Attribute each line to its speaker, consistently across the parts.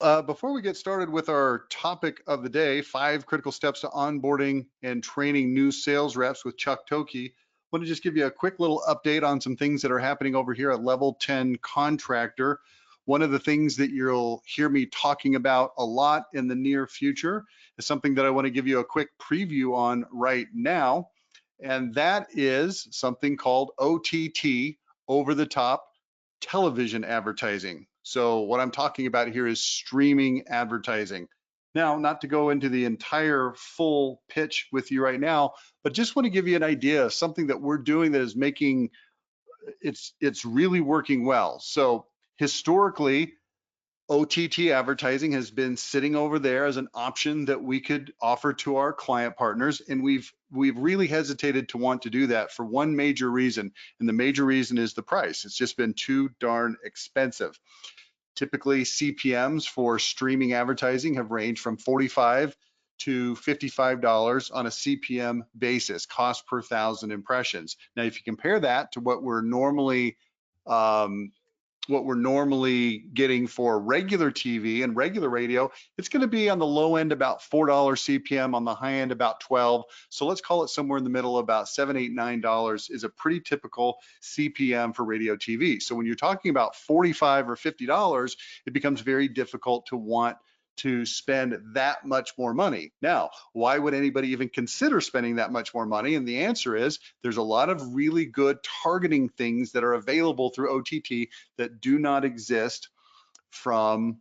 Speaker 1: Before we get started with our topic of the day, 5 critical steps to onboarding and training new sales reps with Chuck Thokey, I want to just give you a quick little update on some things that are happening over here at Level 10 Contractor. One of the things that you'll hear me talking about a lot in the near future is something that I want to give you a quick preview on right now, and that is something called OTT, over the top television advertising. So what I'm talking about here is streaming advertising. Now, not to go into the entire full pitch with you right now, but just want to give you an idea of something that we're doing that is making it's really working well. So historically, OTT advertising has been sitting over there as an option that we could offer to our client partners, and we've really hesitated to want to do that for one major reason, and the major reason is the price. It's just been too darn expensive. Typically, CPMs for streaming advertising have ranged from $45 to $55 on a CPM basis, cost per 1,000 impressions. Now, if you compare that to what we're normally getting for regular TV and regular radio, it's going to be on the low end about $4 CPM, on the high end about 12. So let's call it somewhere in the middle, about $7, $8, $9 is a pretty typical CPM for radio TV. So when you're talking about $45 or $50, it becomes very difficult to want to spend that much more money. Now, why would anybody even consider spending that much more money? And the answer is there's a lot of really good targeting things that are available through OTT that do not exist from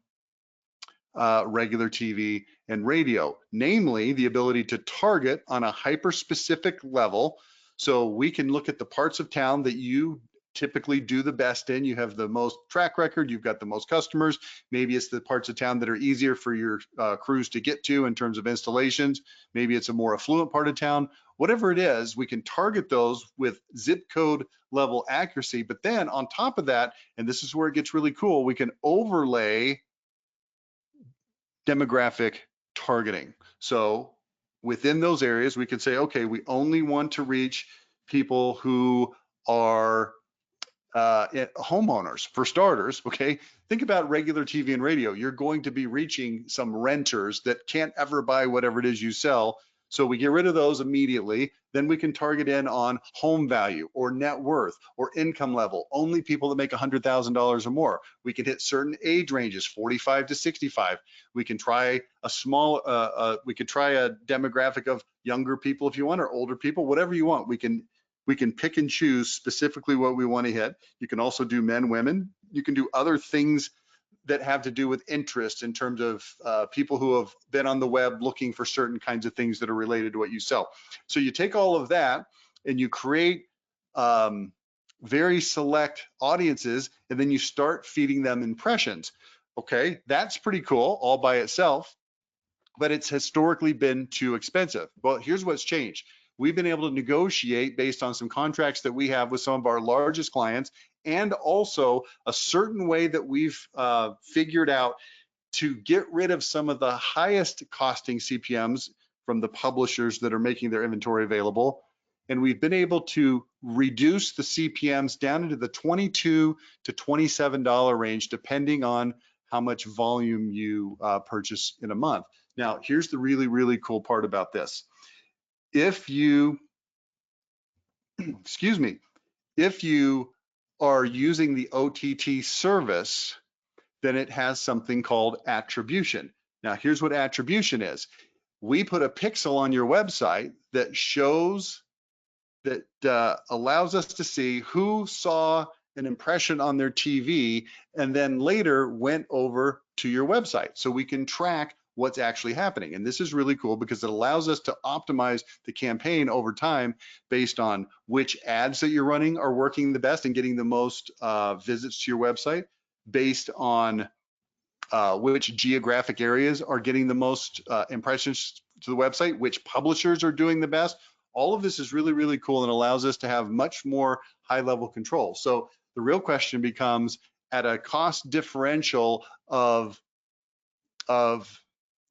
Speaker 1: regular TV and radio, namely the ability to target on a hyper-specific level. So we can look at the parts of town that you typically do the best in. You have the most track record, you've got the most customers. Maybe it's the parts of town that are easier for your crews to get to in terms of installations. Maybe it's a more affluent part of town. Whatever it is, we can target those with zip code level accuracy. But then on top of that, and this is where it gets really cool, we can overlay demographic targeting. So within those areas, we can say, okay, we only want to reach people who are homeowners, for starters. Okay, think about regular TV and radio. You're going to be reaching some renters that can't ever buy whatever it is you sell. So we get rid of those immediately. Then we can target in on home value or net worth or income level, only people that make $100,000 or more. We can hit certain age ranges, 45 to 65. We can try a demographic of younger people if you want, or older people, whatever you want. We can pick and choose specifically what we want to hit. You can also do men, women. You can do other things that have to do with interest in terms of people who have been on the web looking for certain kinds of things that are related to what you sell. So you take all of that and you create very select audiences, and then you start feeding them impressions. Okay, that's pretty cool all by itself, but it's historically been too expensive. Well, here's what's changed. We've been able to negotiate based on some contracts that we have with some of our largest clients, and also a certain way that we've figured out to get rid of some of the highest costing CPMs from the publishers that are making their inventory available. And we've been able to reduce the CPMs down into the $22 to $27 range, depending on how much volume you purchase in a month. Now, here's the really, really cool part about this. If you, excuse me, if you are using the OTT service, then it has something called attribution. Now, here's what attribution is. We put a pixel on your website that shows, that allows us to see who saw an impression on their TV and then later went over to your website. So we can track what's actually happening. And this is really cool because it allows us to optimize the campaign over time based on which ads that you're running are working the best and getting the most visits to your website, based on which geographic areas are getting the most impressions to the website, which publishers are doing the best. All of this is really, really cool and allows us to have much more high-level control. So the real question becomes, at a cost differential of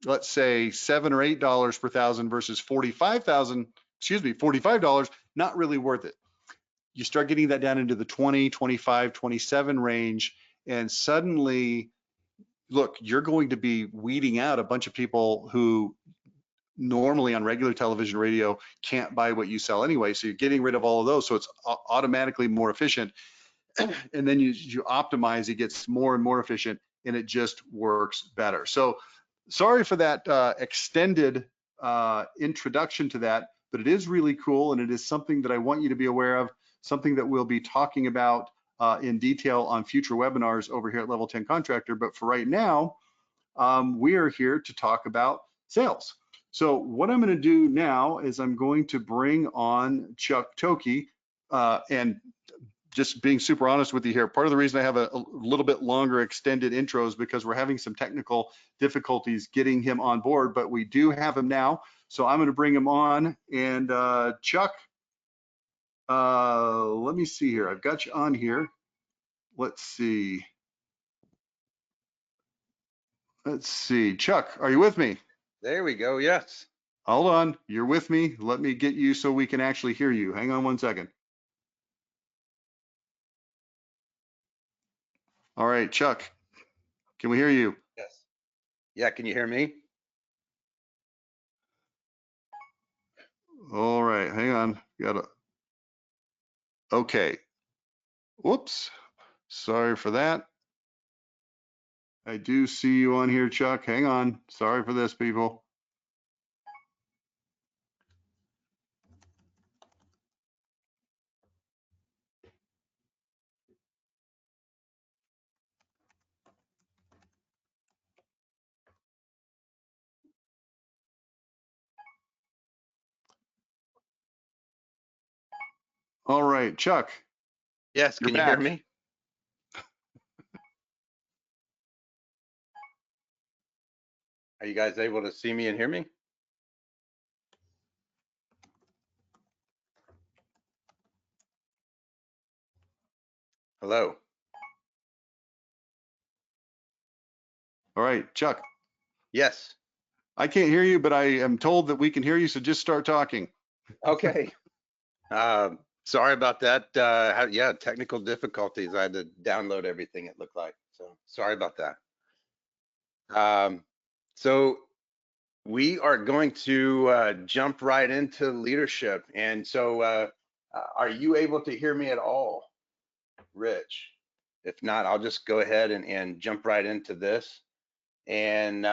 Speaker 1: let's say $7 or $8 per thousand versus $45, not really worth it. You start getting that down into the 20, 25, 27 range, and suddenly look, you're going to be weeding out a bunch of people who normally on regular television, radio can't buy what you sell anyway. So you're getting rid of all of those. So it's automatically more efficient. And then you optimize, it gets more and more efficient, and it just works better. So sorry for that extended introduction to that, but it is really cool, and it is something that I want you to be aware of, something that we'll be talking about in detail on future webinars over here at Level 10 Contractor. But for right now, we are here to talk about sales. So what I'm going to do now is I'm going to bring on Chuck Thokey, and just being super honest with you here, part of the reason I have a little bit longer extended intro is because we're having some technical difficulties getting him on board, but we do have him now. So I'm going to bring him on. And Chuck, let me see here. I've got you on here. Let's see. Chuck, are you with me?
Speaker 2: There we go. Yes.
Speaker 1: Hold on. You're with me. Let me get you so we can actually hear you. Hang on one second. All right, Chuck, can we hear you?
Speaker 2: Yes. Yeah. Can you hear me?
Speaker 1: All right, hang on. Okay. Whoops. Sorry for that. I do see you on here, Chuck. Hang on. Sorry for this, people. All right, Chuck,
Speaker 2: Yes.
Speaker 1: you're
Speaker 2: Can you hear
Speaker 1: back.
Speaker 2: me? Are you guys able to see me and hear me? Hello.
Speaker 1: All right, Chuck,
Speaker 2: Yes.
Speaker 1: I can't hear you, but I am told that we can hear you, so just start talking.
Speaker 2: Okay. Sorry about that. Yeah, technical difficulties. I had to download everything, it looked like. So sorry about that. So we are going to jump right into leadership. And so are you able to hear me at all, Rich? If not, I'll just go ahead and jump right into this. And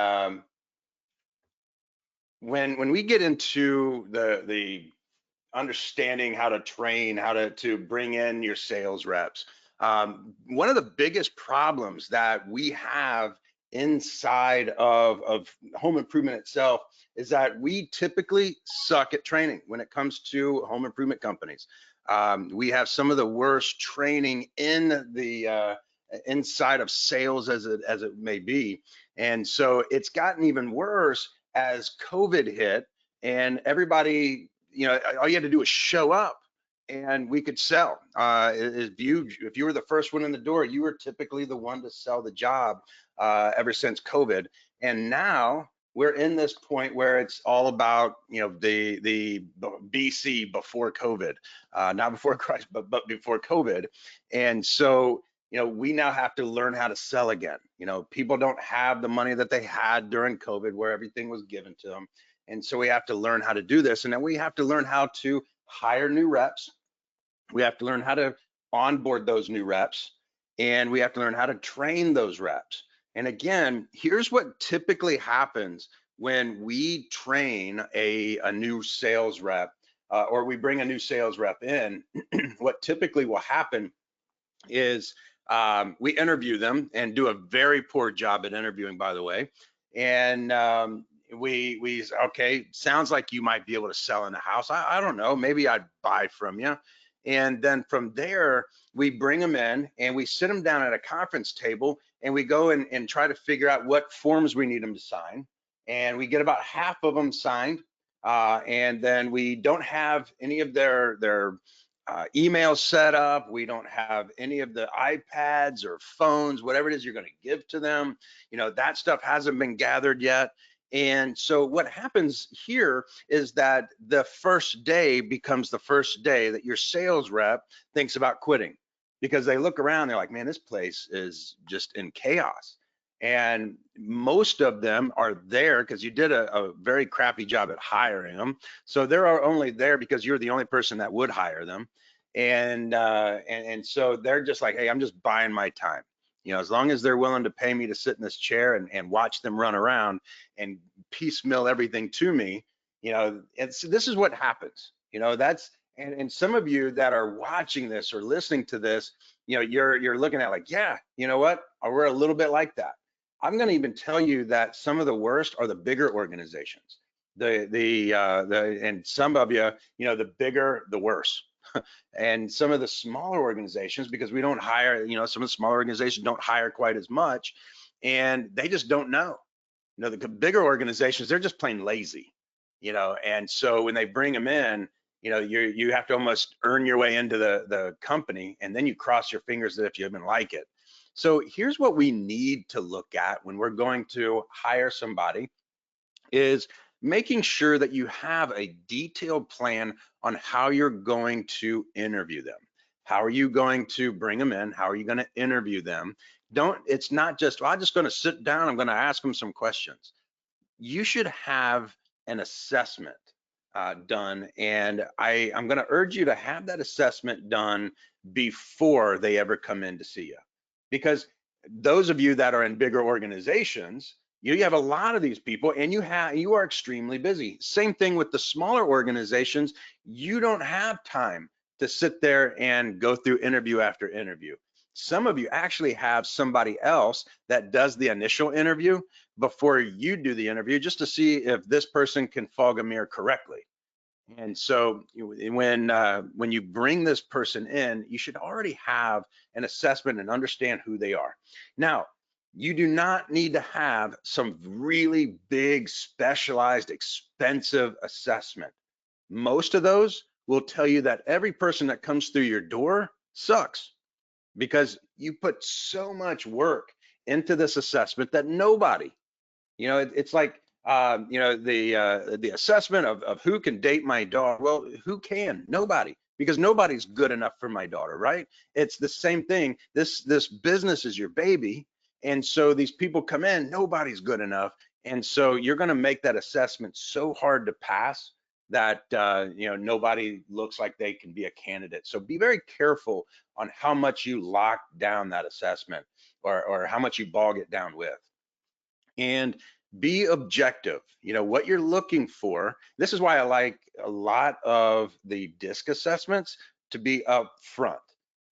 Speaker 2: when we get into the understanding how to train, how to bring in your sales reps, one of the biggest problems that we have inside of home improvement itself is that we typically suck at training when it comes to home improvement companies. We have some of the worst training in the inside of sales as it may be, and so it's gotten even worse as COVID hit and everybody, all you had to do was show up and we could sell. If you were the first one in the door, you were typically the one to sell the job ever since COVID. And now we're in this point where it's all about, the BC before COVID, not before Christ, but before COVID. And so, we now have to learn how to sell again. People don't have the money that they had during COVID where everything was given to them. And so we have to learn how to do this. And then we have to learn how to hire new reps. We have to learn how to onboard those new reps. And we have to learn how to train those reps. And again, here's what typically happens when we train a new sales rep or we bring a new sales rep in. What typically will happen is we interview them and do a very poor job at interviewing, by the way. And we okay, sounds like you might be able to sell in the house. I don't know, maybe I'd buy from you. And then from there, we bring them in and we sit them down at a conference table and we go and try to figure out what forms we need them to sign. And we get about half of them signed. And then we don't have any of their email set up. We don't have any of the iPads or phones, whatever it is you're going to give to them. That stuff hasn't been gathered yet. And so what happens here is that the first day becomes the first day that your sales rep thinks about quitting, because they look around, they're like, man, this place is just in chaos. And most of them are there because you did a very crappy job at hiring them. So they're only there because you're the only person that would hire them. And so they're just like, hey, I'm just buying my time. As long as they're willing to pay me to sit in this chair and watch them run around and piecemeal everything to me, this is what happens. That's and some of you that are watching this or listening to this, you're looking at like, yeah, you know what? We're a little bit like that. I'm going to even tell you that some of the worst are the bigger organizations. And some of you, the bigger, the worse. And some of the smaller organizations, because we don't hire, some of the smaller organizations don't hire quite as much, and they just don't know. The bigger organizations, they're just plain lazy, and so when they bring them in, you have to almost earn your way into the company, and then you cross your fingers that if you even like it. So here's what we need to look at when we're going to hire somebody is making sure that you have a detailed plan on how you're going to interview them. How are you going to bring them in? How are you going to interview them? It's not just, well, I'm just going to sit down, I'm going to ask them some questions. You should have an assessment done, and I'm going to urge you to have that assessment done before they ever come in to see you, because those of you that are in bigger organizations, you have a lot of these people, and you are extremely busy. Same thing with the smaller organizations. You don't have time to sit there and go through interview after interview. Some of you actually have somebody else that does the initial interview before you do the interview, just to see if this person can fog a mirror correctly. And so when you bring this person in, you should already have an assessment and understand who they are. Now, you do not need to have some really big, specialized, expensive assessment. Most of those will tell you that every person that comes through your door sucks, because you put so much work into this assessment that nobody, it's like, the assessment of who can date my daughter. Well, who can? Nobody, because nobody's good enough for my daughter, right? It's the same thing. This business is your baby, and so these people come in, nobody's good enough, and so you're going to make that assessment so hard to pass that nobody looks like they can be a candidate. So be very careful on how much you lock down that assessment, or how much you bog it down with. And be objective. What you're looking for. This is why I like a lot of the DISC assessments to be up front,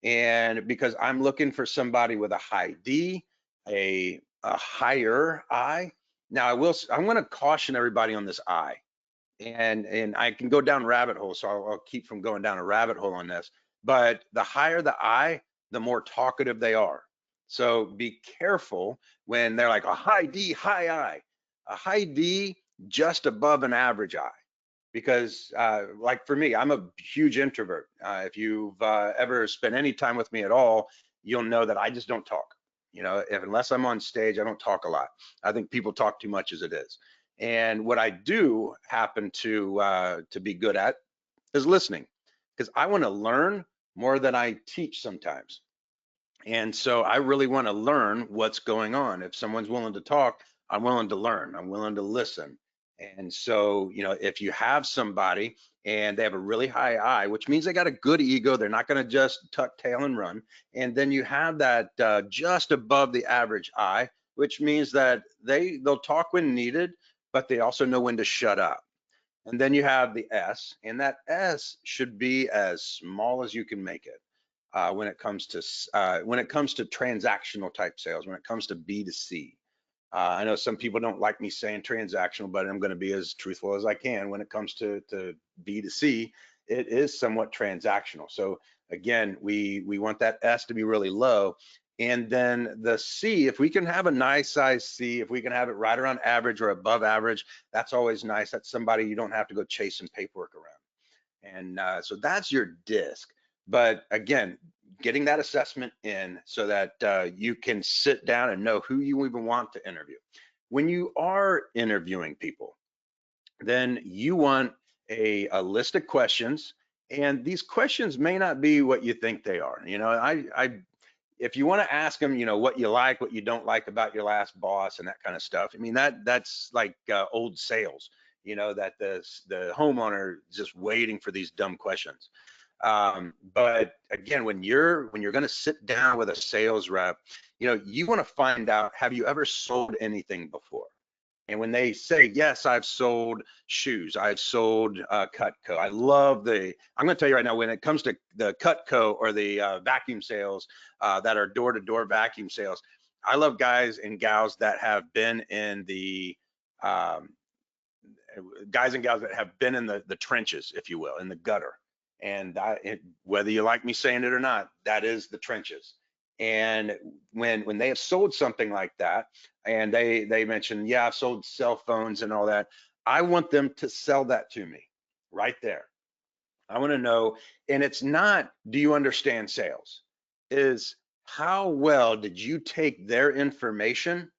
Speaker 2: and because I'm looking for somebody with a high D, a higher I. Now I'm going to caution everybody on this I, and I can go down rabbit hole, so I'll keep from going down a rabbit hole on this. But the higher the I, the more talkative they are. So be careful when they're like a high D, high I. A high D just above an average I, because like for me, I'm a huge introvert. If you've ever spent any time with me at all, you'll know that I just don't talk. Unless I'm on stage, I don't talk a lot. I think people talk too much as it is. And what I do happen to be good at is listening, because I want to learn more than I teach sometimes. And so I really want to learn what's going on. If someone's willing to talk, I'm willing to learn. I'm willing to listen. And so, if you have somebody and they have a really high I, which means they got a good ego, they're not going to just tuck tail and run. And then you have that just above the average I, which means that they'll talk when needed, but they also know when to shut up. And then you have the S, and that S should be as small as you can make it. When it comes to transactional type sales, when it comes to B2C. I know some people don't like me saying transactional, but I'm going to be as truthful as I can. When it comes to B2C, it is somewhat transactional. So again, we want that S to be really low. And then the C, if we can have a nice size C, if we can have it right around average or above average, that's always nice. That's somebody you don't have to go chasing paperwork around. And so that's your DISC. But again, getting that assessment in so that you can sit down and know who you even want to interview. When you are interviewing people, then you want a list of questions, and these questions may not be what you think they are. if you want to ask them, what you like, what you don't like about your last boss and that kind of stuff. I mean, that's like old sales, that the homeowner is just waiting for these dumb questions. But again, when you're going to sit down with a sales rep, you want to find out, have you ever sold anything before? And when they say, yes, I've sold shoes, I've sold Cutco. I'm going to tell you right now, when it comes to the Cutco or the vacuum sales that are door-to-door vacuum sales, I love guys and gals that have been in the um, guys and gals that have been in the trenches, if you will, in the gutter. And whether you like me saying it or not, that is the trenches. And when they have sold something like that, and they mention, yeah, I've sold cell phones and all that, I want them to sell that to me right there. I want to know, and it's not, do you understand sales? Is how well did you take their information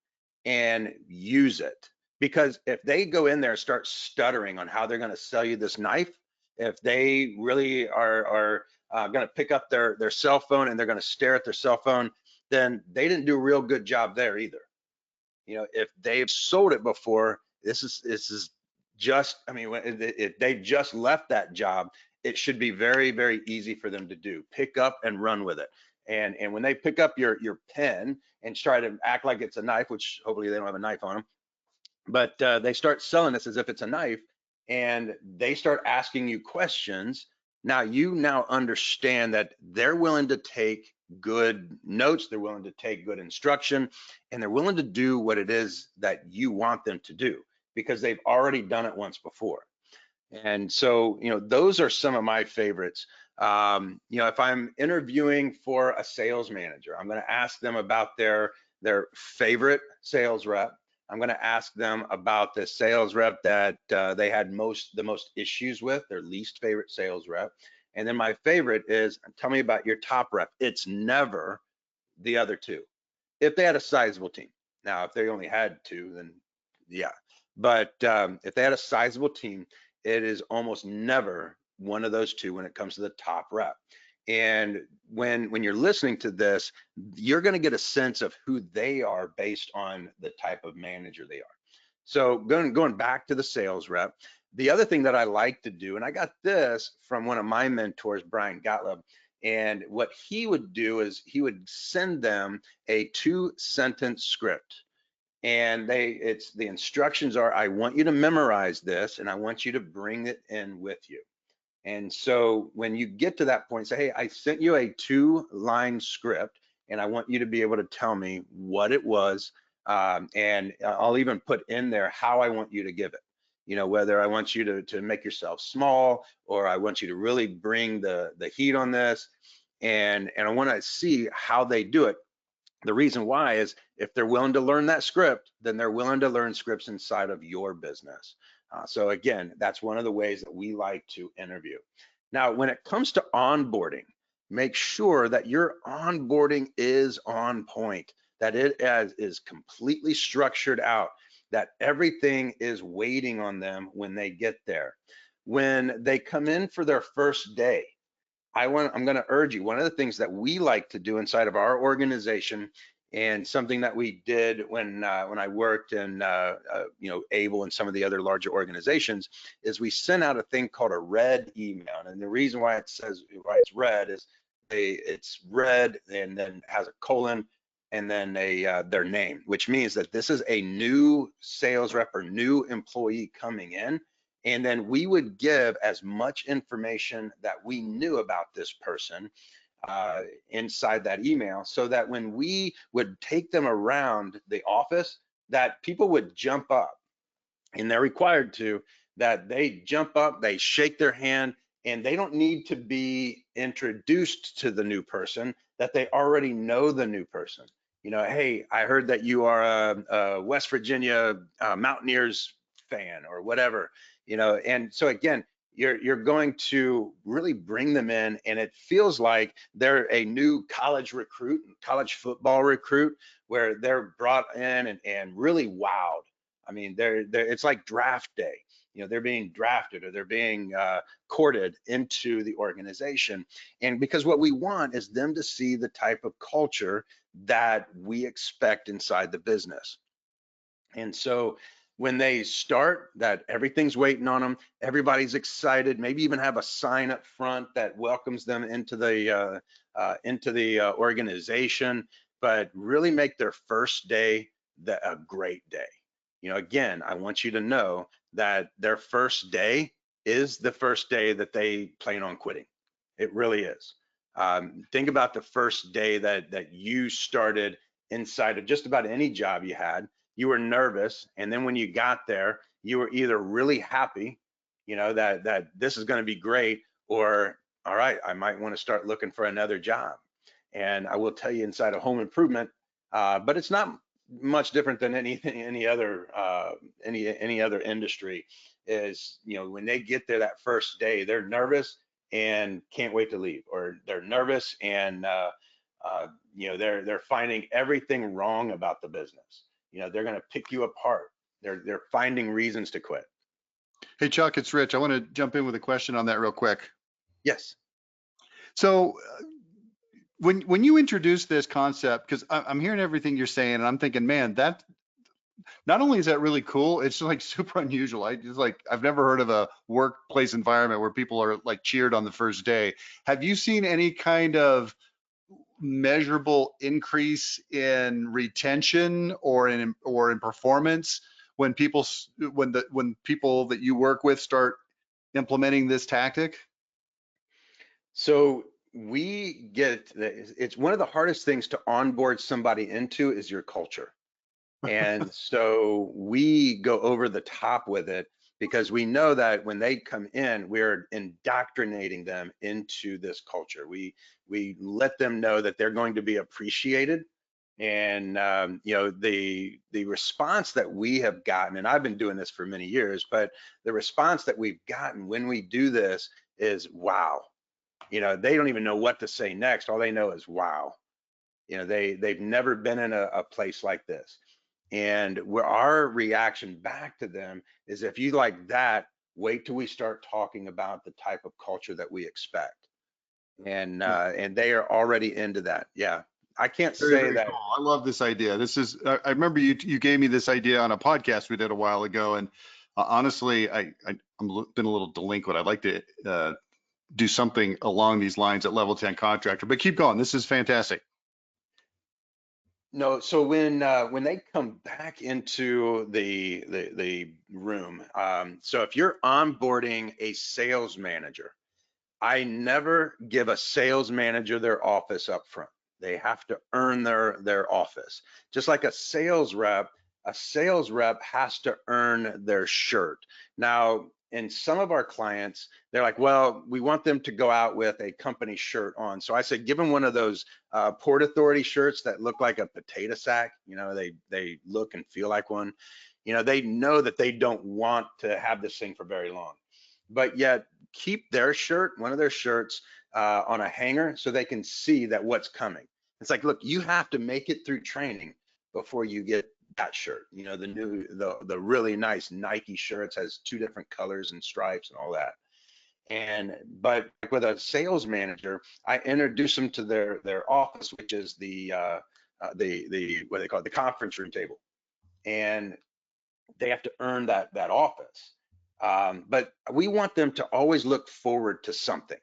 Speaker 2: and use it? Because if they go in there and start stuttering on how they're going to sell you this knife, if they really are going to pick up their cell phone and they're going to stare at their cell phone, then they didn't do a real good job there either. If they've sold it before, this is just, I mean, if they just left that job, it should be very, very easy for them to do. Pick up and run with it. And when they pick up your pen and try to act like it's a knife, which hopefully they don't have a knife on them, but they start selling this as if it's a knife, and they start asking you questions. Now you understand that they're willing to take good notes, they're willing to take good instruction, and they're willing to do what it is that you want them to do because they've already done it once before. And so, those are some of my favorites. If I'm interviewing for a sales manager, I'm going to ask them about their favorite sales rep. I'm going to ask them about the sales rep that they had the most issues with, their least favorite sales rep. And then my favorite is, tell me about your top rep. It's never the other two. If they had a sizable team. Now, if they only had two, then yeah. But if they had a sizable team, it is almost never one of those two when it comes to the top rep. And when you're listening to this, you're going to get a sense of who they are based on the type of manager they are. So going back to the sales rep, the other thing that I like to do, and I got this from one of my mentors, Brian Gottlieb, and what he would do is he would send them a 2-sentence script. And the instructions are, I want you to memorize this and I want you to bring it in with you. And so when you get to that point, say, hey, I sent you a 2-line script and I want you to be able to tell me what it was. And I'll even put in there how I want you to give it. Whether I want you to make yourself small, or I want you to really bring the heat on this. And I want to see how they do it. The reason why is if they're willing to learn that script, then they're willing to learn scripts inside of your business. So again, that's one of the ways that we like to interview. Now, when it comes to onboarding, make sure that your onboarding is on point, that it is completely structured out, that everything is waiting on them when they get there. When they come in for their first day, I'm going to urge you, one of the things that we like to do inside of our organization, and something that we did when I worked in Able and some of the other larger organizations, is we sent out a thing called a red email. And the reason why it's red is it's red and then has a colon and then their name, which means that this is a new sales rep or new employee coming in. And then we would give as much information that we knew about this person inside that email, so that when we would take them around the office, that people would jump up, and they're required to, that they jump up, they shake their hand, and they don't need to be introduced to the new person, that they already know the new person. Hey, I heard that you are a West Virginia Mountaineers fan or whatever. And so again, you're going to really bring them in, and it feels like they're a new college recruit, college football recruit, where they're brought in and really wowed. I mean, it's like draft day. they're being drafted or they're being courted into the organization. And because what we want is them to see the type of culture that we expect inside the business. And so when they start, that everything's waiting on them, everybody's excited, maybe even have a sign up front that welcomes them into the organization, but really make their first day a great day. Again, I want you to know that their first day is the first day that they plan on quitting. It really is. Think about the first day that you started inside of just about any job you had. You were nervous, and then when you got there, you were either really happy, that this is going to be great, or all right, I might want to start looking for another job. And I will tell you, inside of home improvement, but it's not much different than any other industry, is when they get there that first day, they're nervous and can't wait to leave, or they're nervous and they're finding everything wrong about the business. They're going to pick you apart. They're finding reasons to quit.
Speaker 1: Hey, Chuck, it's Rich. I want to jump in with a question on that real quick.
Speaker 2: Yes.
Speaker 1: So when you introduce this concept, because I'm hearing everything you're saying, and I'm thinking, man, that not only is that really cool, it's like super unusual. I've never heard of a workplace environment where people are like cheered on the first day. Have you seen any kind of measurable increase in retention or in performance when when people that you work with start implementing this tactic?
Speaker 2: So it's one of the hardest things to onboard somebody into is your culture. And so we go over the top with it because we know that when they come in, we're indoctrinating them into this culture. We let them know that they're going to be appreciated. And the response that we have gotten, and I've been doing this for many years, but the response that we've gotten when we do this is wow. They don't even know what to say next. All they know is wow. They've never been in a place like this. And where our reaction back to them is, if you like that, wait till we start talking about the type of culture that we expect. And they are already into that. Yeah. I can't
Speaker 1: Very,
Speaker 2: say
Speaker 1: very
Speaker 2: that.
Speaker 1: cool. I love this idea. I remember you gave me this idea on a podcast we did a while ago. And honestly, I'm been a little delinquent. I'd like to do something along these lines at Level 10 Contractor, but keep going. This is fantastic.
Speaker 2: No, so when they come back into the room, so if you're onboarding a sales manager, I never give a sales manager their office up front. They have to earn their office. Just like a sales rep has to earn their shirt. Now, in some of our clients, they're like, well, we want them to go out with a company shirt on. So I said, give them one of those Port Authority shirts that look like a potato sack. They look and feel like one. They know that they don't want to have this thing for very long, but yet keep one of their shirts on a hanger so they can see that what's coming. It's like, look, you have to make it through training before you get that shirt. The really nice Nike shirts has 2 different colors and stripes and all that. But with a sales manager, I introduce them to their office, which is the what they call it, the conference room table, and they have to earn that office. But we want them to always look forward to something.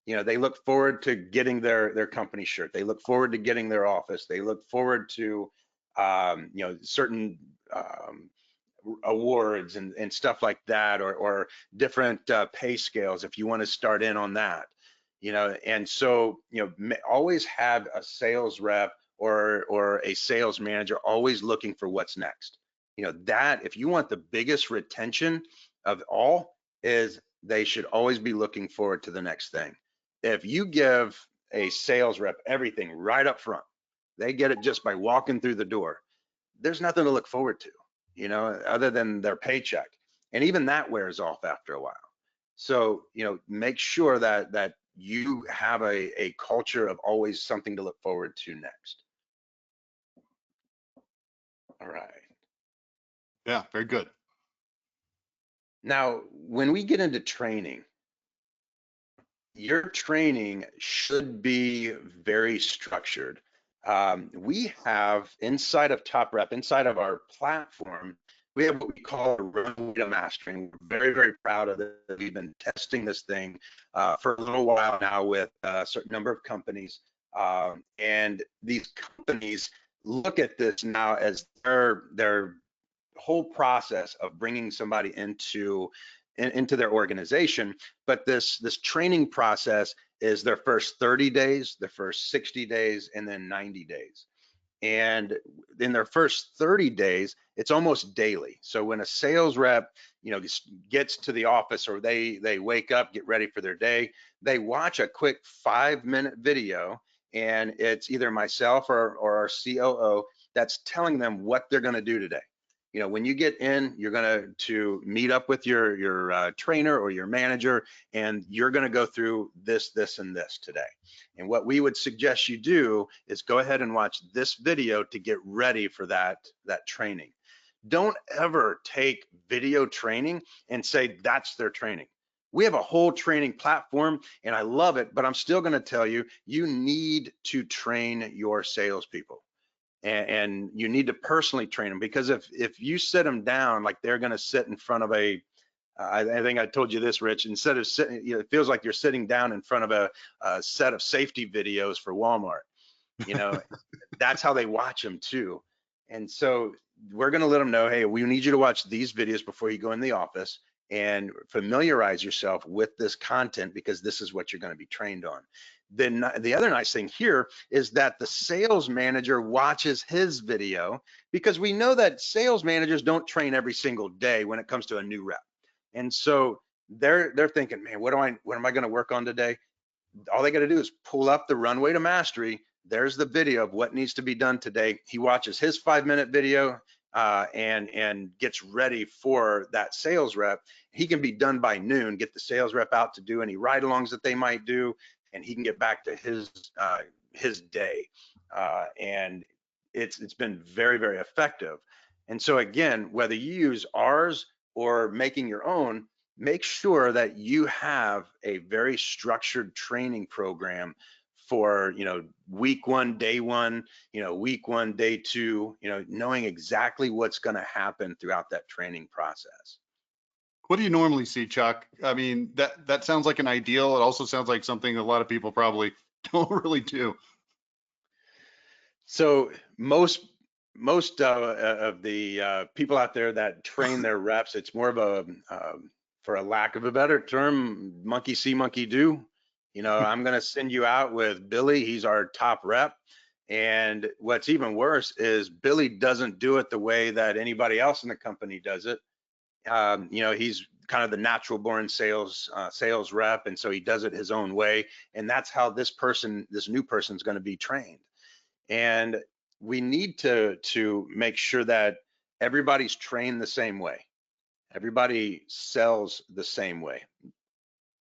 Speaker 2: They look forward to getting their company shirt. They look forward to getting their office. They look forward to certain awards and stuff like that, or different pay scales if you want to start in on that. And so always have a sales rep or a sales manager always looking for what's next. That if you want the biggest retention of all, is they should always be looking forward to the next thing. If you give a sales rep everything right up front, they get it just by walking through the door, there's nothing to look forward to, other than their paycheck. And even that wears off after a while. So, make sure that you have a culture of always something to look forward to next. All right.
Speaker 1: Yeah, very good.
Speaker 2: Now, when we get into training, your training should be very structured. We have inside of Top Rep, inside of our platform, we have what we call a runway to mastering. We're very, very proud of this. We've been testing this thing for a little while now with a certain number of companies. And these companies look at this now as their whole process of bringing somebody into their organization. But this training process is their first 30 days, their first 60 days, and then 90 days. And in their first 30 days, it's almost daily. So when a sales rep, gets to the office, or they wake up, get ready for their day, they watch a quick 5-minute video, and it's either myself or our COO that's telling them what they're going to do today. When you get in, you're going to meet up with your trainer or your manager, and you're going to go through this, and this today. And what we would suggest you do is go ahead and watch this video to get ready for that training. Don't ever take video training and say that's their training. We have a whole training platform, and I love it, but I'm still going to tell you, you need to train your salespeople. And you need to personally train them, because if you sit them down like they're going to sit in front of I think I told you this, Rich, instead of sitting, it feels like you're sitting down in front of a set of safety videos for Walmart. That's how they watch them too. And so we're going to let them know, hey, we need you to watch these videos before you go in the office and familiarize yourself with this content, because this is what you're going to be trained on. Then the other nice thing here is that the sales manager watches his video, because we know that sales managers don't train every single day when it comes to a new rep. And so they're thinking, man, what am I going to work on today? All they got to do is pull up the runway to mastery. There's the video of what needs to be done today. He watches his 5-minute video and gets ready for that sales rep. He can be done by noon, get the sales rep out to do any ride-alongs that they might do, and he can get back to his day. And it's been very, very effective. And so again, whether you use ours or making your own, make sure that you have a very structured training program for week 1, day 1, week 1, day 2, knowing exactly what's going to happen throughout that training process.
Speaker 1: What do you normally see, Chuck? I mean, that sounds like an ideal. It also sounds like something a lot of people probably don't really do.
Speaker 2: So most of the people out there that train their reps, it's more of a for a lack of a better term, monkey see, monkey do. I'm going to send you out with Billy. He's our top rep. And what's even worse is Billy doesn't do it the way that anybody else in the company does it. He's kind of the natural born sales rep. And so he does it his own way. And that's how this new person is going to be trained. And we need to make sure that everybody's trained the same way. Everybody sells the same way.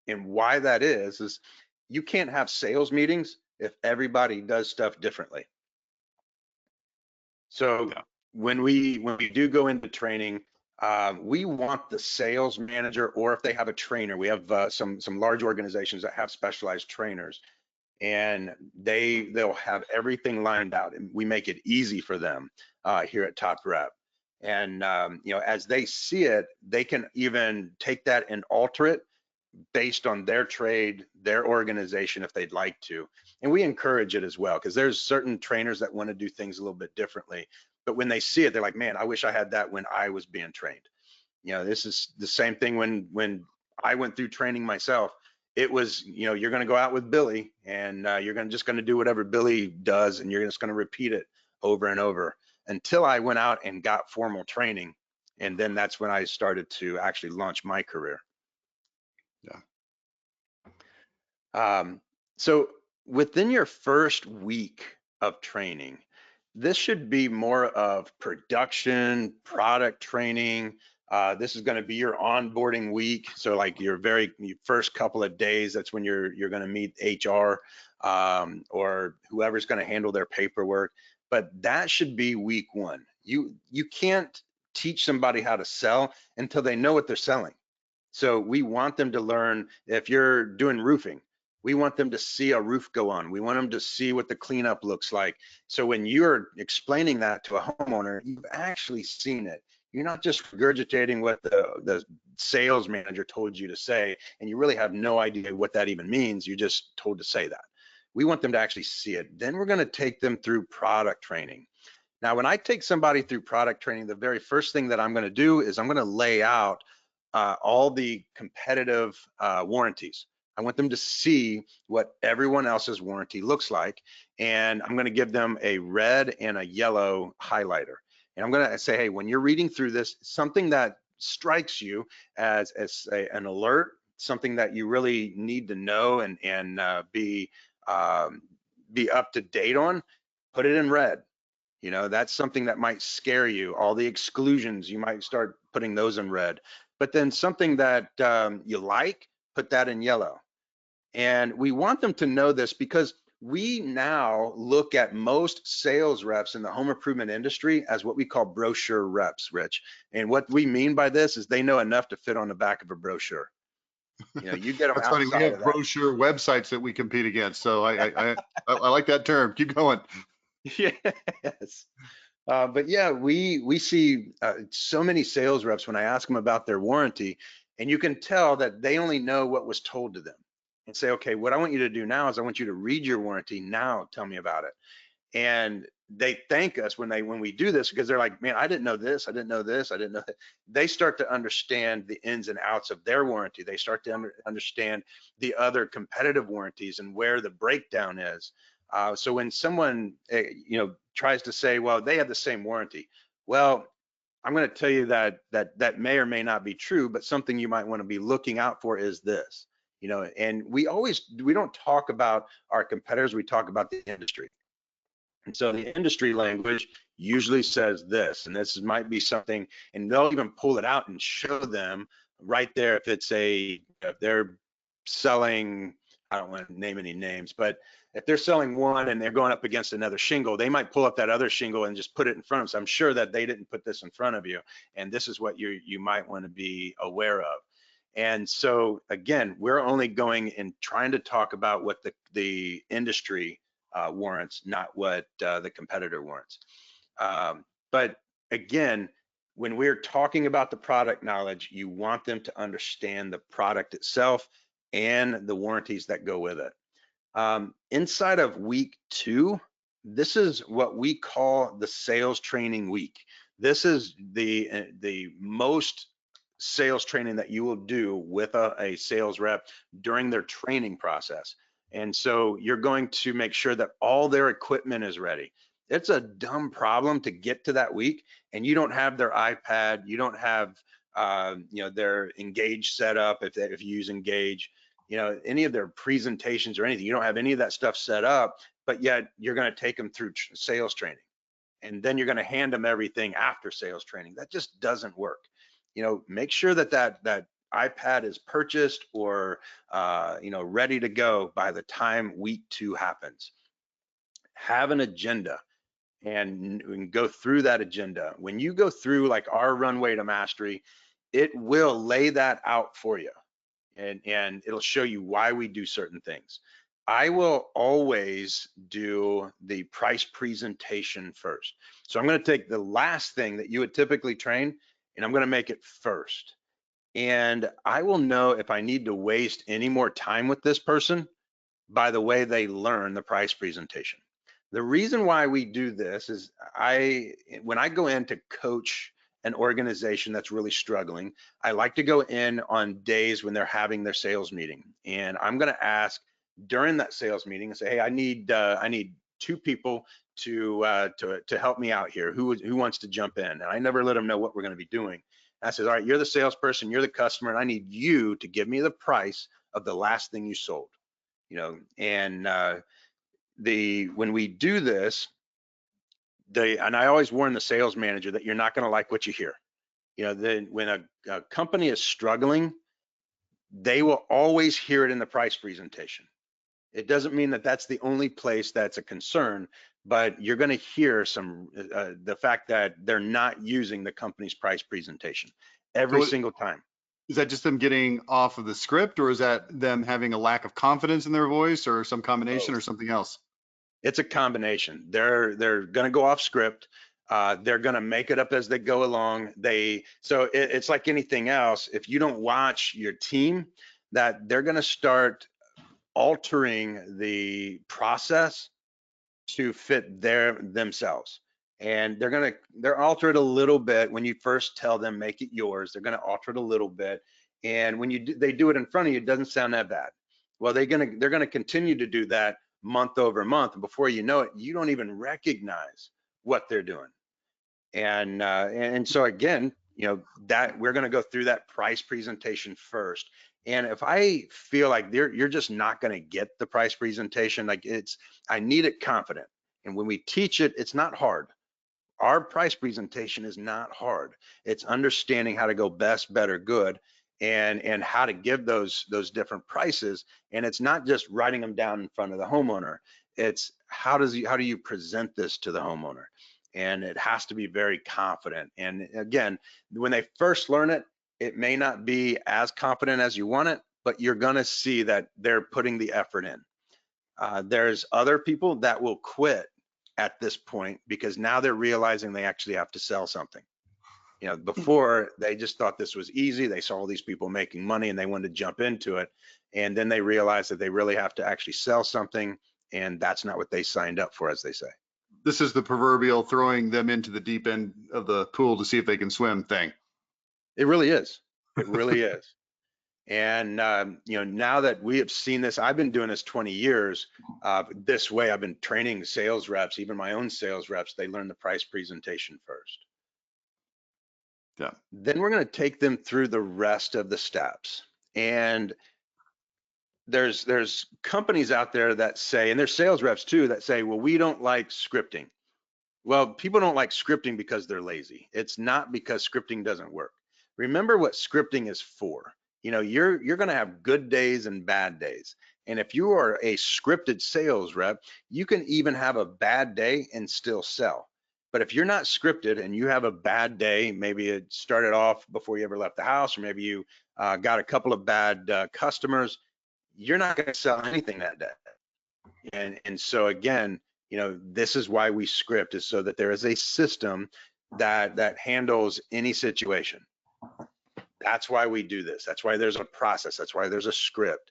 Speaker 2: And why that is you can't have sales meetings if everybody does stuff differently. So
Speaker 1: Yeah.
Speaker 2: when we do go into training, we want the sales manager, or if they have a trainer, we have some large organizations that have specialized trainers, and they'll have everything lined out, and we make it easy for them here at Top Rep. And as they see it, they can even take that and alter it based on their trade, their organization, if they'd like to. And we encourage it as well, because there's certain trainers that want to do things a little bit differently. But when they see it, they're like, man, I wish I had that when I was being trained. This is the same thing when I went through training myself. It was, you're going to go out with Billy, and you're just going to do whatever Billy does, and you're just going to repeat it over and over, until I went out and got formal training. And then that's when I started to actually launch my career.
Speaker 1: Yeah.
Speaker 2: So within your first week of training, this should be more of production, product training. This is going to be your onboarding week. So like your first couple of days, that's when you're going to meet HR or whoever's going to handle their paperwork. But that should be week 1. You can't teach somebody how to sell until they know what they're selling. So we want them to learn, if you're doing roofing, we want them to see a roof go on. We want them to see what the cleanup looks like. So when you're explaining that to a homeowner, you've actually seen it. You're not just regurgitating what the sales manager told you to say, and you really have no idea what that even means. You're just told to say that. We want them to actually see it. Then we're going to take them through product training. Now, when I take somebody through product training, the very first thing that I'm going to do is I'm going to lay out all the competitive warranties. I want them to see what everyone else's warranty looks like, and I'm going to give them a red and a yellow highlighter. And I'm going to say, hey, when you're reading through this, something that strikes you as an alert, something that you really need to know and be up to date on, put it in red. You know, that's something that might scare you. All the exclusions, you might start putting those in red. But then something that you like, put that in yellow. And we want them to know this because we now look at most sales reps in the home improvement industry as what we call brochure reps, Rich. And what we mean by this is they know enough to fit on the back of a brochure. You know, you get them
Speaker 1: That's funny. We
Speaker 2: outside
Speaker 1: have
Speaker 2: of that.
Speaker 1: brochure websites that we compete against. So I like that term. Keep going.
Speaker 2: Yes. But yeah, we see so many sales reps when I ask them about their warranty, and you can tell that they only know what was told to them, and say, okay, what I want you to do now is I want you to read your warranty. Now tell me about it. And they thank us when we do this, because they're like, man, I didn't know this, I didn't know this, I didn't know that. They start to understand the ins and outs of their warranty. They start to understand the other competitive warranties and where the breakdown is. So when someone tries to say, well, they have the same warranty, well, I'm going to tell you that may or may not be true, but something you might want to be looking out for is this. And we don't talk about our competitors, we talk about the industry. And so the industry language usually says this, and this might be something, and they'll even pull it out and show them right there if they're selling, I don't want to name any names, but if they're selling one and they're going up against another shingle, they might pull up that other shingle and just put it in front of them. So I'm sure that they didn't put this in front of you, and this is what you might want to be aware of. And so again, we're only going and trying to talk about what the industry warrants, not what the competitor warrants. But again, when we're talking about the product knowledge, you want them to understand the product itself and the warranties that go with it. Inside of week 2, this is what we call the sales training week. This is the most sales training that you will do with a sales rep during their training process. And so you're going to make sure that all their equipment is ready. It's a dumb problem to get to that week and you don't have their iPad, you don't have their Engage set up if you use Engage, any of their presentations or anything. You don't have any of that stuff set up, but yet you're going to take them through sales training. And then you're going to hand them everything after sales training. That just doesn't work. Make sure that iPad is purchased or ready to go by the time week 2 happens. Have an agenda and go through that agenda. When you go through like our runway to mastery, it will lay that out for you, and it'll show you why we do certain things. I will always do the price presentation first. So I'm going to take the last thing that you would typically train and I'm going to make it first. And I will know if I need to waste any more time with this person by the way they learn the price presentation. The reason why we do this is when I go in to coach an organization that's really struggling, I like to go in on days when they're having their sales meeting. And I'm going to ask during that sales meeting and say, hey, I need 2 people to help me out here. Who wants to jump in? And I never let them know what we're going to be doing. And I said, all right, you're the salesperson, you're the customer, and I need you to give me the price of the last thing you sold. And when we do this, and I always warn the sales manager that you're not going to like what you hear. When a company is struggling, they will always hear it in the price presentation. It doesn't mean that that's the only place that's a concern, but you're going to hear the fact that they're not using the company's price presentation every
Speaker 1: So
Speaker 2: single time.
Speaker 1: Is that just them getting off of the script, or is that them having a lack of confidence in their voice, or some combination, or
Speaker 2: Both.
Speaker 1: something else?
Speaker 2: It's a combination. They're going to go off script. They're going to make it up as they go along. It's like anything else. If you don't watch your team, that they're going to start altering the process to fit themselves. And they're alter it a little bit when you first tell them make it yours. They're going to alter it a little bit, and when they do it in front of you, it doesn't sound that bad. Well, they're gonna continue to do that month over month, and before you know it, you don't even recognize what they're doing. And so again, that we're going to go through that price presentation first. And if I feel like you're just not going to get the price presentation, like I need it confident. And when we teach it, it's not hard. Our price presentation is not hard. It's understanding how to go best, better, good, and how to give those different prices. And it's not just writing them down in front of the homeowner. It's how do you present this to the homeowner? And it has to be very confident. And again, when they first learn it, it may not be as confident as you want it, but you're going to see that they're putting the effort in. There's other people that will quit at this point because now they're realizing they actually have to sell something. Before they just thought this was easy. They saw all these people making money and they wanted to jump into it. And then they realized that they really have to actually sell something. And that's not what they signed up for, as they say.
Speaker 1: This is the proverbial throwing them into the deep end of the pool to see if they can swim thing.
Speaker 2: It really is. It really is. And now that we have seen this, I've been doing this 20 years this way. I've been training sales reps, even my own sales reps. They learn the price presentation first.
Speaker 1: Yeah.
Speaker 2: Then we're going to take them through the rest of the steps. And there's companies out there that say, and there's sales reps too, that say, well, we don't like scripting. Well, people don't like scripting because they're lazy. It's not because scripting doesn't work. Remember what scripting is for. You're going to have good days and bad days. And if you are a scripted sales rep, you can even have a bad day and still sell. But if you're not scripted and you have a bad day, maybe it started off before you ever left the house, or maybe you got a couple of bad customers, you're not going to sell anything that day. And so again, this is why we script, is so that there is a system that handles any situation. That's why we do this. That's why there's a process. That's why there's a script.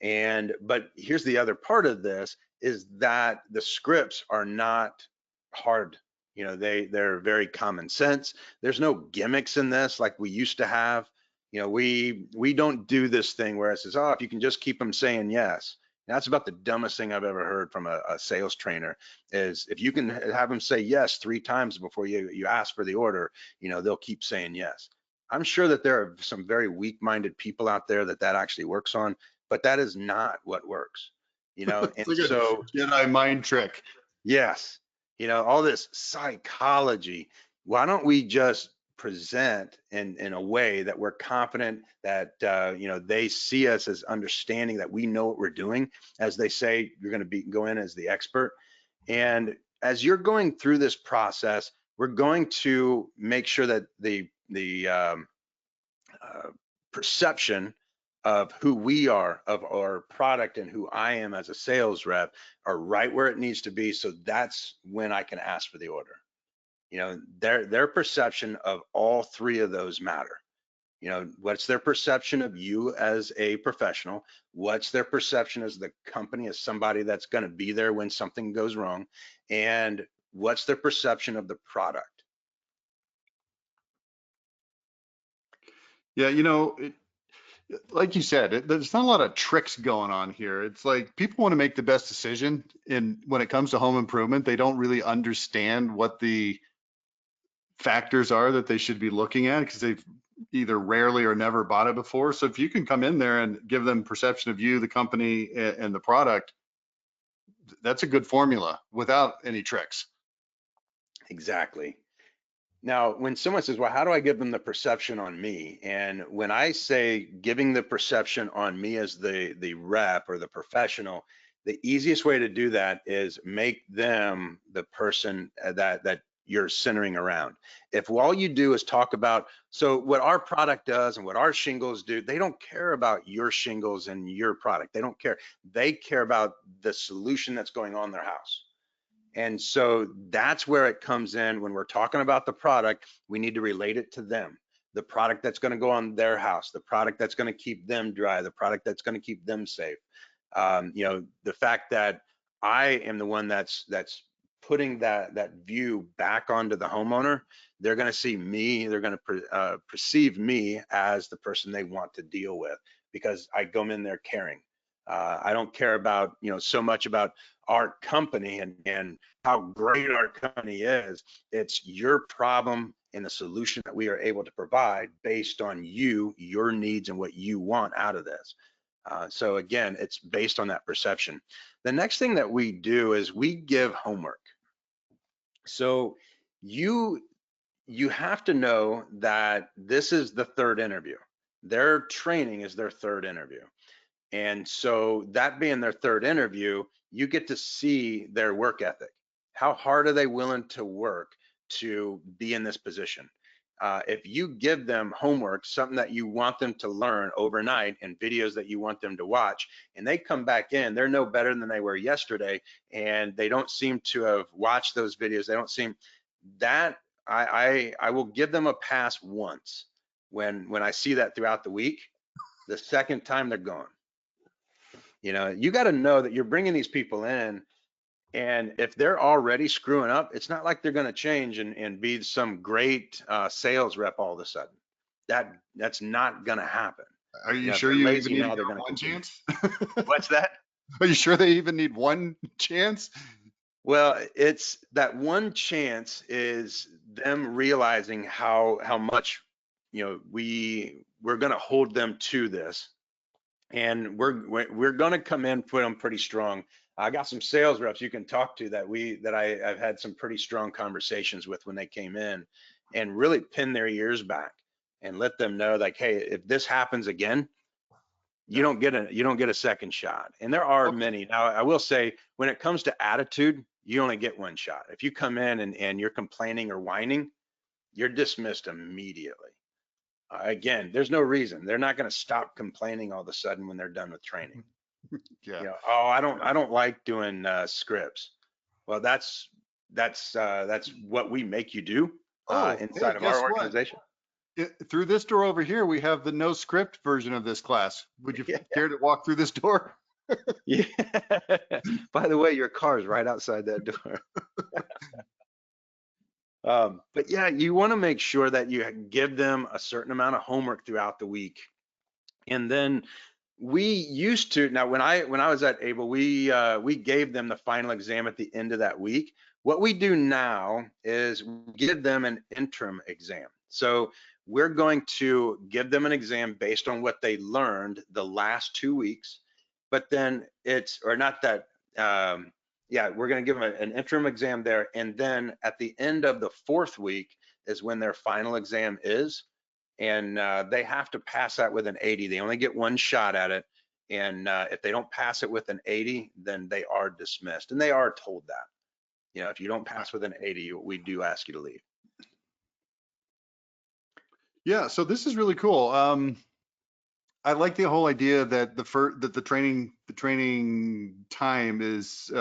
Speaker 2: But here's the other part of this, is that the scripts are not hard. They're very common sense. There's no gimmicks in this like we used to have. We don't do this thing where it says, oh, if you can just keep them saying yes. That's about the dumbest thing I've ever heard from a sales trainer, is if you can have them say yes 3 times before you ask for the order, they'll keep saying yes. I'm sure that there are some very weak-minded people out there that actually works on, but that is not what works. And
Speaker 1: It's like a
Speaker 2: so
Speaker 1: Jedi mind trick.
Speaker 2: yes, all this psychology, why don't we just present in a way that we're confident that they see us as understanding that we know what we're doing. As they say, you're going to go in as the expert. And as you're going through this process, we're going to make sure that the perception of who we are, of our product, and who I am as a sales rep are right where it needs to be. So that's when I can ask for the order. Their perception of all 3 of those matter. What's their perception of you as a professional? What's their perception as the company, as somebody that's going to be there when something goes wrong? And what's their perception of the product?
Speaker 1: Yeah, like you said, there's not a lot of tricks going on here. It's like people want to make the best decision, and when it comes to home improvement, they don't really understand what the factors are that they should be looking at because they've either rarely or never bought it before. So if you can come in there and give them perception of you, the company, and the product, that's a good formula without any tricks.
Speaker 2: Exactly. Now, when someone says, well, how do I give them the perception on me? And when I say giving the perception on me as the rep or the professional, the easiest way to do that is make them the person that you're centering around. If all you do is talk about, so what our product does and what our shingles do, they don't care about your shingles and your product. They don't care. They care about the solution that's going on in their house. And so that's where it comes in. When we're talking about the product, we need to relate it to them. The product that's going to go on their house, the product that's going to keep them dry, the product that's going to keep them safe. You know, the fact that I am the one that's putting that view back onto the homeowner, they're going to see me, they're going to perceive me as the person they want to deal with, because I go in there caring. I don't care about, you know, so much about our company and how great our company is. It's your problem and the solution that we are able to provide based on you, your needs, and what you want out of this. So again, it's based on that perception. The next thing that we do is we give homework. So you have to know that this is the third interview. Their training is their third interview. And so that being their third interview, you get to see their work ethic. How hard are they willing to work to be in this position? If you give them homework, something that you want them to learn overnight and videos that you want them to watch, and they come back in, they're no better than they were yesterday, and they don't seem to have watched those videos. They don't seem that I will give them a pass once when I see that throughout the week. The second time they're gone. You know, you got to know that you're bringing these people in, and if they're already screwing up, it's not like they're going to change and be some great sales rep all of a sudden. That's not going to happen.
Speaker 1: Are
Speaker 2: You
Speaker 1: you
Speaker 2: know, if
Speaker 1: sure
Speaker 2: they're
Speaker 1: you even
Speaker 2: lazy
Speaker 1: need to
Speaker 2: now,
Speaker 1: give
Speaker 2: they're
Speaker 1: them
Speaker 2: going to
Speaker 1: one
Speaker 2: continue.
Speaker 1: chance?
Speaker 2: What's that?
Speaker 1: Are you sure they even need one chance?
Speaker 2: Well, it's that one chance is them realizing how much, you know, we're going to hold them to this, and we're going to come in put them pretty strong. I got some sales reps you can talk to that I've had some pretty strong conversations with when they came in, and really pin their ears back and let them know, like, hey, if this happens again, you
Speaker 1: Yeah.
Speaker 2: don't get a second shot. And there are
Speaker 1: Okay.
Speaker 2: many. Now, I will say, when it comes to attitude, you only get one shot. If you come in and you're complaining or whining, you're dismissed immediately. Again, there's no reason. They're not going to stop complaining all of a sudden when they're done with training.
Speaker 1: Yeah.
Speaker 2: You know, oh, I don't like doing scripts. Well, that's what we make you do
Speaker 1: Oh, hey,
Speaker 2: inside of our
Speaker 1: guess what?
Speaker 2: organization.
Speaker 1: Through this door over here, we have the no script version of this class. Would you
Speaker 2: Yeah.
Speaker 1: care to walk through this door?
Speaker 2: Yeah. By the way, your car is right outside that door. But yeah, you want to make sure that you give them a certain amount of homework throughout the week. And then we used to, now when I was at Able, we gave them the final exam at the end of that week. What we do now is give them an interim exam. So we're going to give them an exam based on what they learned the last 2 weeks, but then it's, or not that, yeah, we're going to give them an interim exam there. And then at the end of the 4th week is when their final exam is, and they have to pass that with an 80. They only get one shot at it, and if they don't pass it with an 80, then they are dismissed, and they are told that. You know, if you don't pass with an 80, we do ask you to leave.
Speaker 1: Yeah, so this is really cool. I like the whole idea that the training time is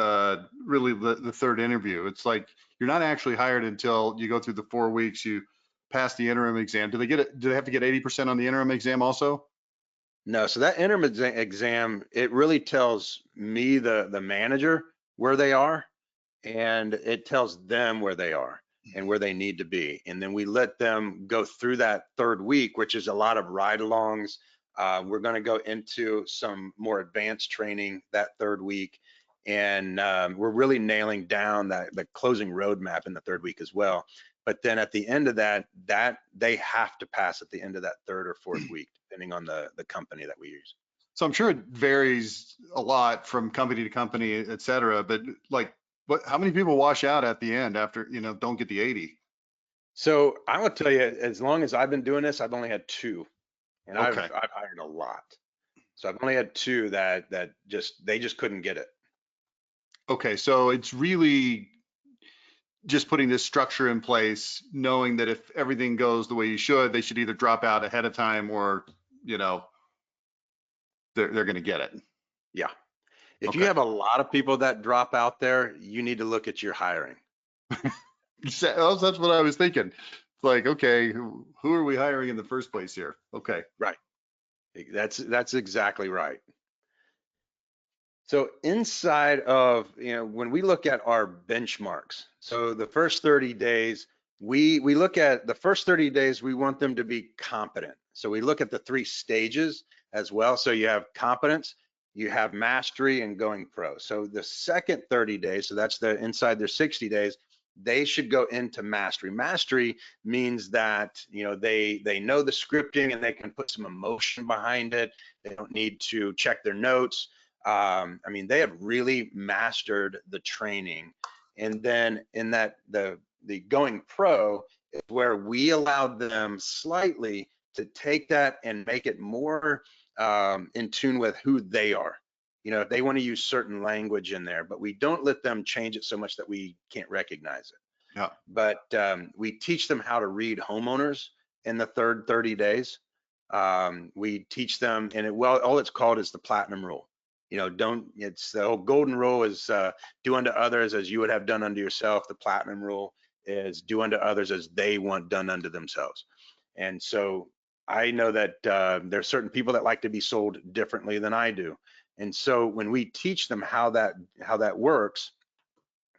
Speaker 1: really the third interview. It's like you're not actually hired until you go through the 4 weeks. You pass the interim exam. Do they get it? Do they have to get 80% on the interim exam also?
Speaker 2: No, so that interim exam, it really tells me, the manager, where they are, and it tells them where they are and where they need to be. And then we let them go through that 3rd week, which is a lot of ride-alongs. We're going to go into some more advanced training that 3rd week, and we're really nailing down the closing roadmap in the 3rd week as well. But then at the end of that they have to pass at the end of that 3rd or 4th week, depending on the company that we use.
Speaker 1: So I'm sure it varies a lot from company to company, et cetera. But like, how many people wash out at the end after, don't get the 80?
Speaker 2: So I will tell you, as long as I've been doing this, I've only had 2, and
Speaker 1: Okay.
Speaker 2: I've hired a lot. So I've only had 2 that they just couldn't get it.
Speaker 1: Okay. So it's really just putting this structure in place, knowing that if everything goes the way you should, they should either drop out ahead of time or, you know, they're going to get it.
Speaker 2: Yeah. If you
Speaker 1: Okay.
Speaker 2: have a lot of people that drop out there, you need to look at your hiring.
Speaker 1: Oh, that's what I was thinking. It's like, okay, who are we hiring in the first place here? Okay.
Speaker 2: Right. That's exactly right. So inside of, when we look at our benchmarks, so the first 30 days, we look at the first 30 days, we want them to be competent. So we look at the 3 stages as well. So you have competence, you have mastery, and going pro. So the second 30 days, so that's the inside their 60 days, they should go into mastery. Mastery means that, they know the scripting and they can put some emotion behind it. They don't need to check their notes. I mean, they have really mastered the training. And then in that, the going pro is where we allowed them slightly to take that and make it more in tune with who they are. If they want to use certain language in there, but we don't let them change it so much that we can't recognize it.
Speaker 1: Yeah.
Speaker 2: But we teach them how to read homeowners in the third 30 days. We teach them, and all it's called is the platinum rule. It's the whole golden rule is do unto others as you would have done unto yourself. The platinum rule is do unto others as they want done unto themselves. And so I know that there are certain people that like to be sold differently than I do. And so when we teach them how that works,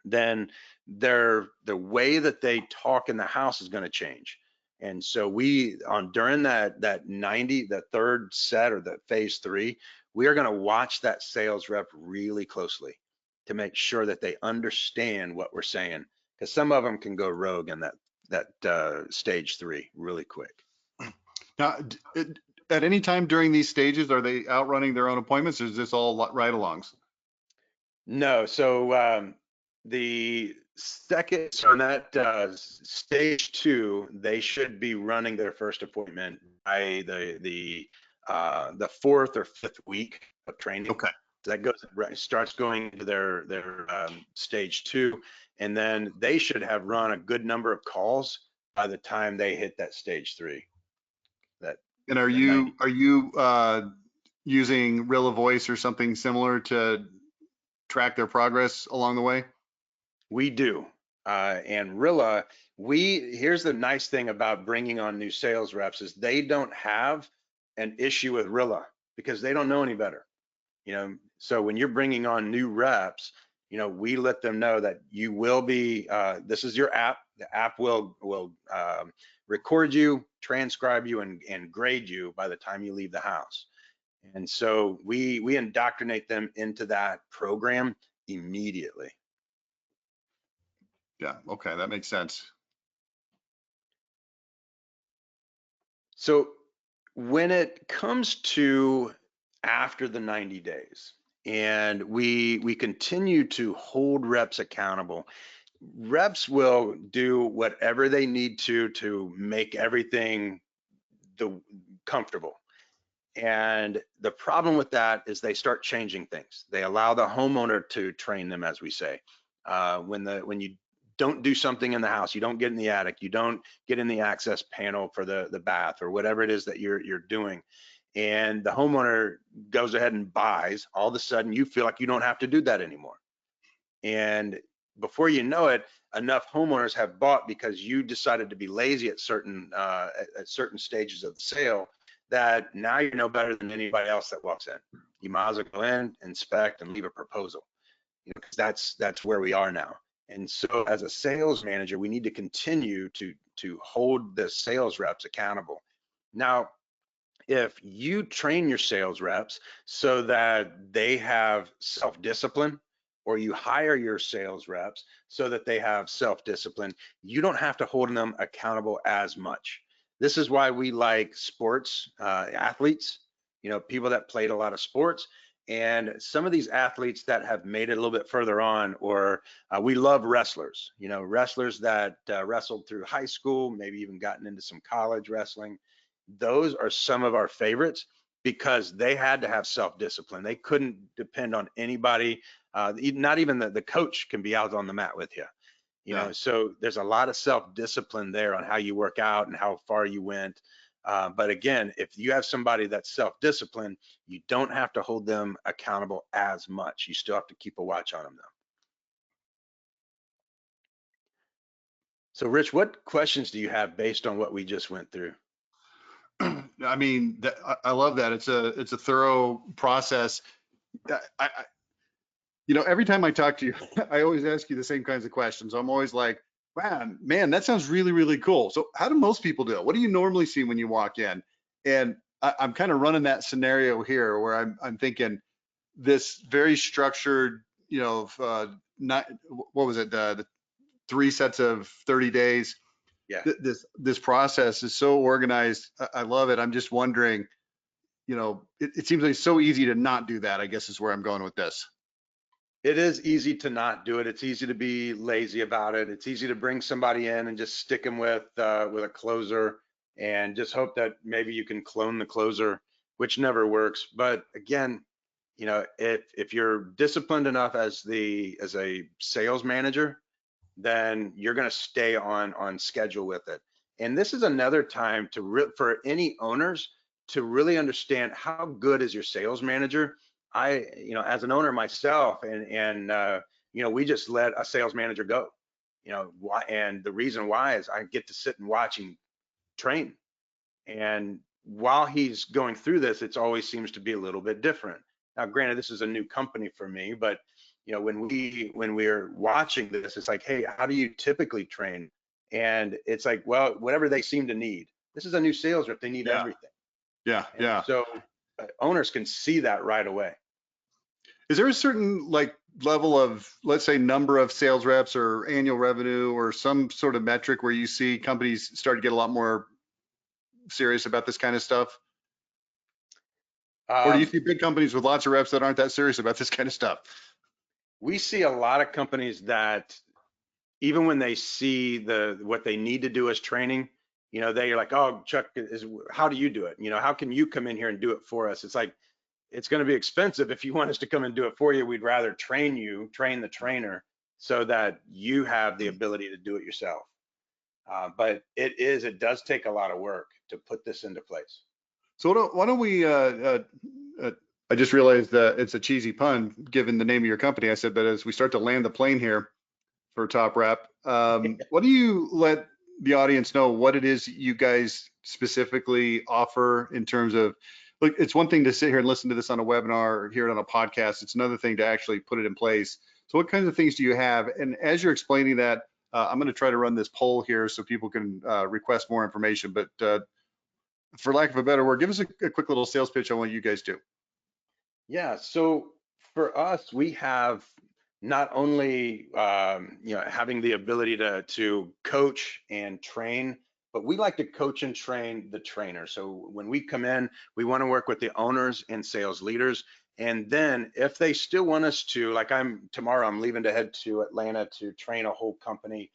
Speaker 2: then the way that they talk in the house is going to change. And so during that 90, the third set or the phase 3, we are going to watch that sales rep really closely to make sure that they understand what we're saying, because some of them can go rogue in that stage 3 really quick.
Speaker 1: Now, at any time during these stages, are they outrunning their own appointments, or is this all ride-alongs?
Speaker 2: No, so the second, so in that stage 2, they should be running their first appointment by the 4th or 5th week of training.
Speaker 1: Okay.
Speaker 2: That starts going into their stage 2, and then they should have run a good number of calls by the time they hit that stage 3.
Speaker 1: And are
Speaker 2: That 90.
Speaker 1: you using Rilla Voice or something similar to track their progress along the way?
Speaker 2: We do. And Rilla, here's the nice thing about bringing on new sales reps is they don't have an issue with Rilla because they don't know any better. So when you're bringing on new reps, we let them know that you will be, this is your app. The app will record you, transcribe you, and grade you by the time you leave the house. And so we indoctrinate them into that program immediately.
Speaker 1: Yeah. Okay. That makes sense.
Speaker 2: So when it comes to after the 90 days, and we continue to hold reps accountable, reps will do whatever they need to make everything comfortable. And the problem with that is they start changing things. They allow the homeowner to train them, as we say. When you don't do something in the house, you don't get in the attic, you don't get in the access panel for the bath or whatever it is that you're doing, and the homeowner goes ahead and buys, all of a sudden you feel like you don't have to do that anymore. And before you know it, enough homeowners have bought because you decided to be lazy at certain stages of the sale, that now you're no better than anybody else that walks in. You might as well go in, inspect, and leave a proposal. Because that's where we are now. And so as a sales manager, we need to continue to hold the sales reps accountable. Now, if you train your sales reps so that they have self-discipline, or you hire your sales reps so that they have self-discipline, you don't have to hold them accountable as much. This is why we like sports athletes, people that played a lot of sports, and some of these athletes that have made it a little bit further on, or we love wrestlers, wrestlers that wrestled through high school, maybe even gotten into some college wrestling. Those are some of our favorites because they had to have self-discipline. They couldn't depend on anybody. Not even the coach can be out on the mat with you.
Speaker 1: Yeah.
Speaker 2: So there's a lot of self-discipline there on how you work out and how far you went. But again, if you have somebody that's self-disciplined, you don't have to hold them accountable as much. You still have to keep a watch on them though. So Rich, what questions do you have based on what we just went through?
Speaker 1: I mean, I love that. It's a thorough process. I, every time I talk to you, I always ask you the same kinds of questions. I'm always like, man, that sounds really, really cool. So how do most people do it? What do you normally see when you walk in? And I'm kind of running that scenario here where I'm thinking this very structured, not what was it, the 3 sets of 30 days.
Speaker 2: Yeah.
Speaker 1: This process is so organized. I love it. I'm just wondering, it seems like it's so easy to not do that, I guess is where I'm going with this.
Speaker 2: It is easy to not do it. It's easy to be lazy about it. It's easy to bring somebody in and just stick them with a closer and just hope that maybe you can clone the closer, which never works. But again, if you're disciplined enough as a sales manager, then you're going to stay on schedule with it. And this is another time for any owners to really understand how good is your sales manager. As an owner myself, and we just let a sales manager go. Why? And the reason why is I get to sit and watch him train. And while he's going through this, it always seems to be a little bit different. Now, granted, this is a new company for me, but when we're watching this, it's like, hey, how do you typically train? And it's like, well, whatever they seem to need. This is a new sales rep; they need
Speaker 1: Yeah,
Speaker 2: everything,
Speaker 1: yeah,
Speaker 2: and
Speaker 1: yeah.
Speaker 2: so owners can see that right away.
Speaker 1: Is there a certain like level of, let's say, number of sales reps or annual revenue or some sort of metric where you see companies start to get a lot more serious about this kind of stuff? Or do you
Speaker 2: Um,
Speaker 1: see big companies with lots of reps that aren't that serious about this kind of stuff?
Speaker 2: we see a lot of companies that even when they see what they need to do as training, they're like, oh, Chuck, how do you do it? How can you come in here and do it for us? It's like, it's going to be expensive. If you want us to come and do it for you, we'd rather train the trainer so that you have the ability to do it yourself. But it does take a lot of work to put this into place.
Speaker 1: So why don't we, uh, I just realized that it's a cheesy pun given the name of your company. I said, but as we start to land the plane here for Top Rep, what do you let the audience know what it is you guys specifically offer in terms of, look, it's one thing to sit here and listen to this on a webinar or hear it on a podcast. It's another thing to actually put it in place. So what kinds of things do you have? And as you're explaining that, I'm going to try to run this poll here so people can request more information. But for lack of a better word, give us a quick little sales pitch on what you guys do.
Speaker 2: Yeah, so for us, we have not only having the ability to coach and train, but we like to coach and train the trainer. So when we come in, we want to work with the owners and sales leaders. And then if they still want us to, like tomorrow, I'm leaving to head to Atlanta to train a whole company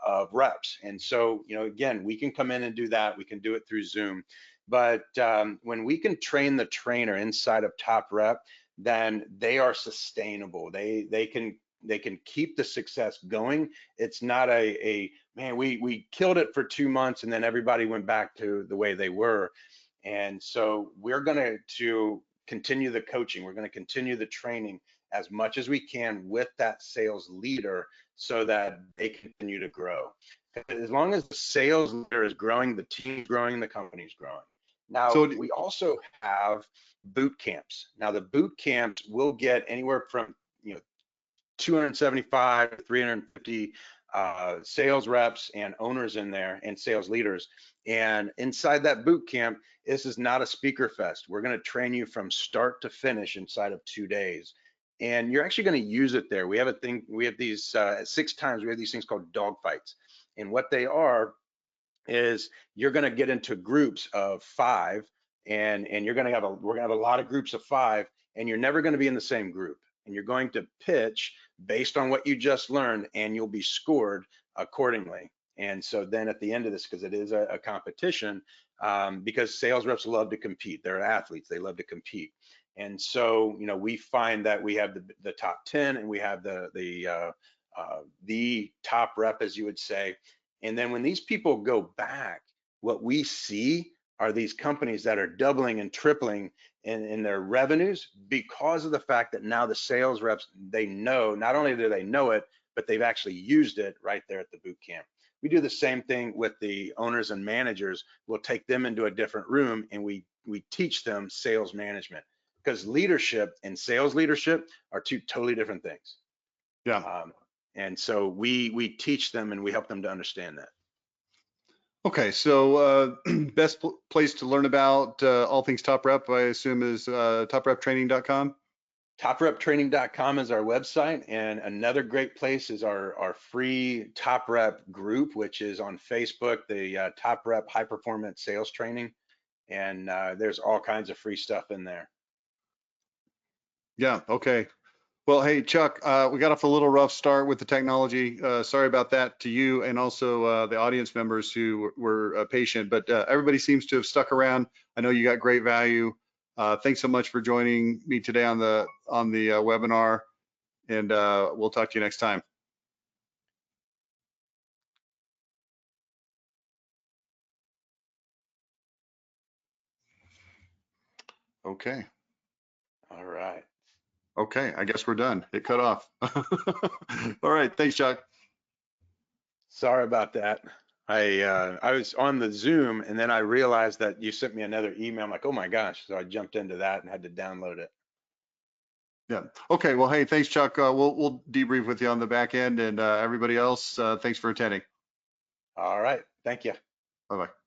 Speaker 2: of reps. And so, again, we can come in and do that. We can do it through Zoom. But when we can train the trainer inside of Top Rep, then they are sustainable. They can keep the success going. It's not a man, we killed it for 2 months and then everybody went back to the way they were. And so we're going to continue the coaching. We're going to continue the training as much as we can with that sales leader so that they continue to grow. As long as the sales leader is growing, the team's growing, the company's growing. Now,
Speaker 1: So
Speaker 2: we also have boot camps. Now, the boot camps will get anywhere from 275 to 350 sales reps and owners in there and sales leaders. And inside that boot camp, this is not a speaker fest. We're going to train you from start to finish inside of 2 days. And you're actually going to use it there. We have these 6 times, we have these things called dog fights. And what they are is you're going to get into groups of 5 and we're going to have a lot of groups of 5 and you're never going to be in the same group and you're going to pitch based on what you just learned and you'll be scored accordingly. And so then at the end of this, because it is a competition, because sales reps love to compete, they're athletes, they love to compete. And so we find that we have the top 10 and we have the the top rep, as you would say. And then when these people go back, what we see are these companies that are doubling and tripling in their revenues because of the fact that now the sales reps, they know, not only do they know it, but they've actually used it right there at the boot camp. We do the same thing with the owners and managers. We'll take them into a different room and we teach them sales management, because leadership and sales leadership are two totally different things.
Speaker 1: Yeah.
Speaker 2: And so we teach them and we help them to understand that.
Speaker 1: Okay, so best place to learn about all things Top Rep, I assume, is topreptraining.com.
Speaker 2: Topreptraining.com is our website, and another great place is our free Top Rep group, which is on Facebook, the Top Rep High Performance Sales Training, and there's all kinds of free stuff in there.
Speaker 1: Yeah, okay. Well, hey, Chuck, we got off a little rough start with the technology. Sorry about that to you and also the audience members who were patient, but everybody seems to have stuck around. I know you got great value. Thanks so much for joining me today on the webinar, and we'll talk to you next time. Okay.
Speaker 2: All right.
Speaker 1: Okay, I guess we're done. It cut off. All right, thanks, Chuck.
Speaker 2: Sorry about that. I was on the Zoom and then I realized that you sent me another email. I'm like, oh my gosh. So I jumped into that and had to download it.
Speaker 1: Yeah. Okay. Well, hey, thanks, Chuck. We'll debrief with you on the back end, and everybody else, thanks for attending.
Speaker 2: All right. Thank you.
Speaker 1: Bye bye.